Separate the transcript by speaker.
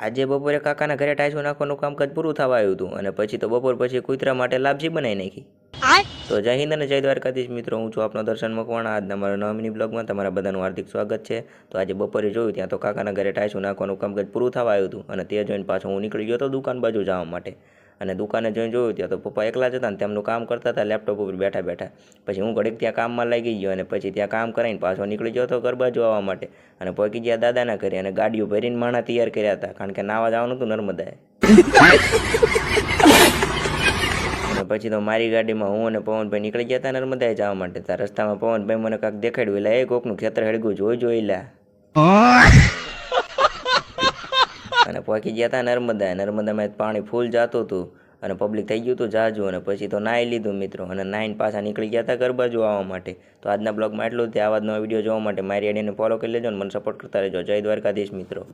Speaker 1: આજે બપોરે કાકાના ઘરે ટાઈસો નાખવાનું કામકાજ પૂરું થવા આવ્યું હતું અને પછી તો બપોર પછી કૂતરા માટે લાપસી બનાવી નાખી. તો જય હિન્દ અને જય દ્વારકાધીશ મિત્રો, હું છું આપનો દર્શન મકવાણા. આજના મારા નવા મિની બ્લોગમાં તમારા બધાનું હાર્દિક સ્વાગત છે. તો આજે બપોરે જોયું ત્યાં તો કાકાના ઘરે ટાઈસો નાખવાનું કામકાજ પૂરું થવા આવ્યું હતું અને તે જોઈને પાછો હું નીકળી ગયો હતો દુકાન બાજુ જવા માટે. અને દુકાને જોઈને જોયું ત્યાં તો પપ્પા એકલા જ હતા ને તેમનું કામ કરતા હતા લેપટોપ ઉપર બેઠા બેઠા. પછી હું ઘડીક ત્યાં કામમાં લાગી ગયો અને પછી ત્યાં કામ કરાવીને પાછો નીકળી ગયો હતો ઘર બાજુ આવવા માટે. અને પહોંચી ગયા દાદાના ઘરે અને ગાડીઓ ભરીને માણા તૈયાર કર્યા હતા, કારણ કે નાવા જવાનું હતું નર્મદાએ. અને પછી તો મારી ગાડીમાં હું અને પવનભાઈ નીકળી ગયા હતા નર્મદાએ જવા માટે. ત્યાં રસ્તામાં પવનભાઈ મને કાંક દેખાડ્યું, એટલે એ કોકનું ખેતર હળગું જોઈ લા. અને પહોંચી ગયા હતા નર્મદામાં પાણી ફૂલ જતું હતું અને પબ્લિક થઈ ગયું હતું જાજુ. અને પછી તો નાહી લીધું મિત્રો, અને નાહીને પાછા નીકળી ગયા હતા ઘર બાજુ આવવા માટે. તો આજના બ્લોગમાં એટલું જ. આવા જ નવા વિડીયો જોવા માટે મારી આઈડીને ફોલો કરી લેજો અને મને સપોર્ટ કરતા રહેજો. જય દ્વારકાધીશ મિત્રો.